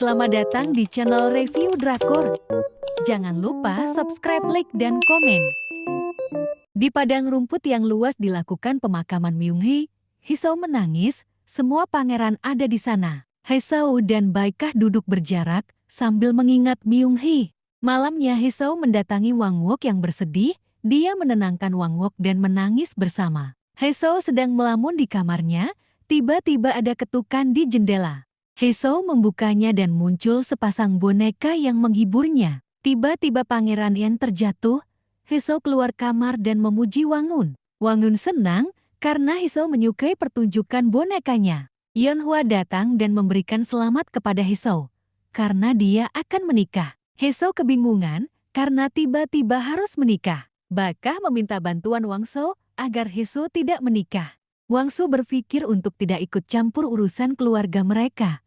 Selamat datang di channel Review Drakor. Jangan lupa subscribe, like, dan komen. Di padang rumput yang luas dilakukan pemakaman Myung-hee, Hee-seo menangis. Semua pangeran ada di sana. Hee-seo dan Baekah duduk berjarak sambil mengingat Myung-hee. Malamnya Hee-seo mendatangi Wang Wook yang bersedih. Dia menenangkan Wang Wook dan menangis bersama. Hee-seo sedang melamun di kamarnya. Tiba-tiba ada ketukan di jendela. Hee-seo membukanya dan muncul sepasang boneka yang menghiburnya. Tiba-tiba Pangeran Yen terjatuh. Hee-seo keluar kamar dan memuji Wang Un. Wang Un senang karena Hee-seo menyukai pertunjukan bonekanya. Yeonhwa datang dan memberikan selamat kepada Hee-seo karena dia akan menikah. Hee-seo kebingungan karena tiba-tiba harus menikah. Baekah meminta bantuan Wang Seo agar Hee-seo tidak menikah. Wang Seo berpikir untuk tidak ikut campur urusan keluarga mereka.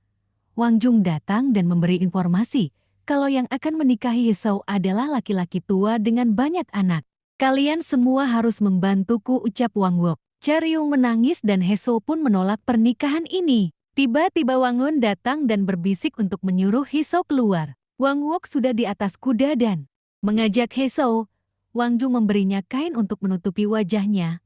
Wang Jung datang dan memberi informasi kalau yang akan menikahi Hee-seo adalah laki-laki tua dengan banyak anak. Kalian semua harus membantuku, ucap Wang Wook. Charyung menangis dan Hee-seo pun menolak pernikahan ini. Tiba-tiba Wang Un datang dan berbisik untuk menyuruh Hee-seo keluar. Wang Wook sudah di atas kuda dan mengajak Hee-seo. Wang Jung memberinya kain untuk menutupi wajahnya.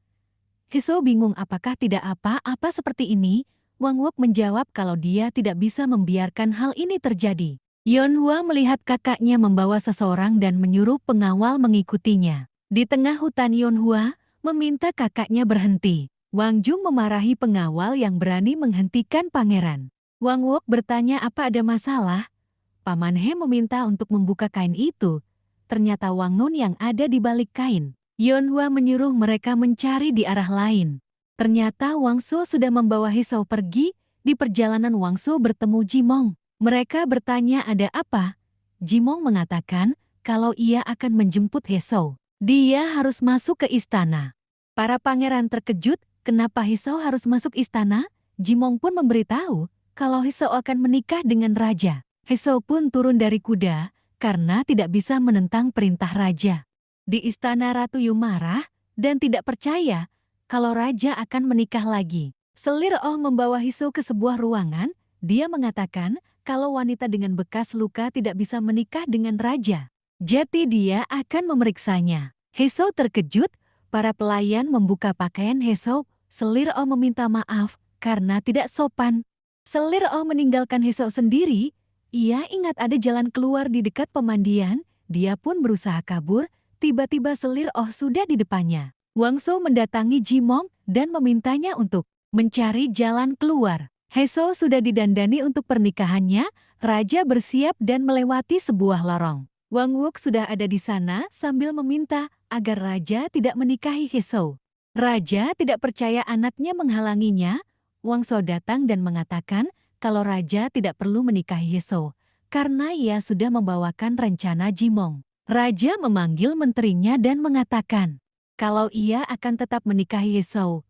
Hee-seo bingung apakah tidak apa-apa seperti ini. Wang Wook menjawab kalau dia tidak bisa membiarkan hal ini terjadi. Yeonhwa melihat kakaknya membawa seseorang dan menyuruh pengawal mengikutinya. Di tengah hutan Yeonhwa meminta kakaknya berhenti. Wang Jung memarahi pengawal yang berani menghentikan pangeran. Wang Wook bertanya apa ada masalah. Paman He meminta untuk membuka kain itu. Ternyata Wang Un yang ada di balik kain. Yeonhwa menyuruh mereka mencari di arah lain. Ternyata Wang Seo sudah membawa Hee-seo pergi. Di perjalanan Wang Seo bertemu Jimong. Mereka bertanya ada apa. Jimong mengatakan kalau ia akan menjemput Hee-seo. Dia harus masuk ke istana. Para pangeran terkejut kenapa Hee-seo harus masuk istana. Jimong pun memberitahu kalau Hee-seo akan menikah dengan raja. Hee-seo pun turun dari kuda karena tidak bisa menentang perintah raja. Di istana Ratu Yu marah dan tidak percaya kalau raja akan menikah lagi. Selir Oh membawa Hee-seo ke sebuah ruangan. Dia mengatakan kalau wanita dengan bekas luka tidak bisa menikah dengan raja. Jadi dia akan memeriksanya. Hee-seo terkejut. Para pelayan membuka pakaian Hee-seo. Selir Oh meminta maaf karena tidak sopan. Selir Oh meninggalkan Hee-seo sendiri. Ia ingat ada jalan keluar di dekat pemandian. Dia pun berusaha kabur. Tiba-tiba Selir Oh sudah di depannya. Wang Seo mendatangi Jimong dan memintanya untuk mencari jalan keluar. Hee-seo sudah didandani untuk pernikahannya. Raja bersiap dan melewati sebuah lorong. Wang Wook sudah ada di sana sambil meminta agar raja tidak menikahi Hee-seo. Raja tidak percaya anaknya menghalanginya. Wang Seo datang dan mengatakan kalau raja tidak perlu menikahi Hee-seo karena ia sudah membawakan rencana Jimong. Raja memanggil menterinya dan mengatakan kalau ia akan tetap menikahi Hee-seo.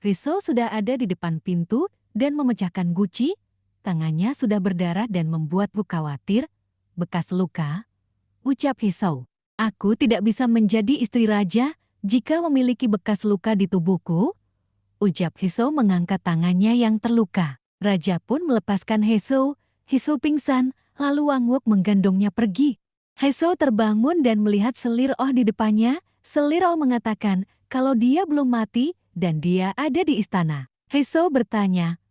Hee-seo sudah ada di depan pintu dan memecahkan guci. Tangannya sudah berdarah dan membuatku khawatir. Bekas luka. Ucap Hee-seo. Aku tidak bisa menjadi istri raja jika memiliki bekas luka di tubuhku. Ucap Hee-seo mengangkat tangannya yang terluka. Raja pun melepaskan Hee-seo. Hee-seo pingsan, lalu Wang Wook menggendongnya pergi. Hee-seo terbangun dan melihat Selir Oh di depannya. Selir Oh mengatakan kalau dia belum mati dan dia ada di istana. Hee-seo bertanya,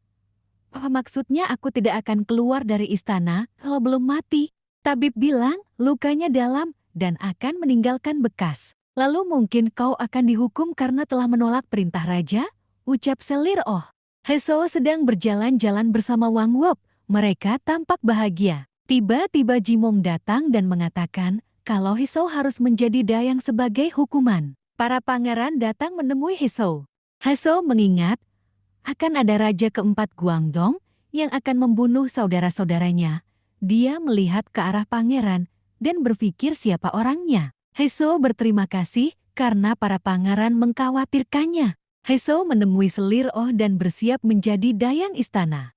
apa maksudnya aku tidak akan keluar dari istana kalau belum mati? Tabib bilang lukanya dalam dan akan meninggalkan bekas. Lalu mungkin kau akan dihukum karena telah menolak perintah raja? Ucap Selir Oh. Hee-seo sedang berjalan-jalan bersama Wang Wook. Mereka tampak bahagia. Tiba-tiba Jimong datang dan mengatakan kalau Hee-seo harus menjadi dayang sebagai hukuman. Para pangeran datang menemui Hee-seo. Hee-seo mengingat akan ada raja keempat Guangdong yang akan membunuh saudara-saudaranya. Dia melihat ke arah pangeran dan berpikir siapa orangnya. Hee-seo berterima kasih karena para pangeran mengkhawatirkannya. Hee-seo menemui Selir Oh dan bersiap menjadi dayang istana.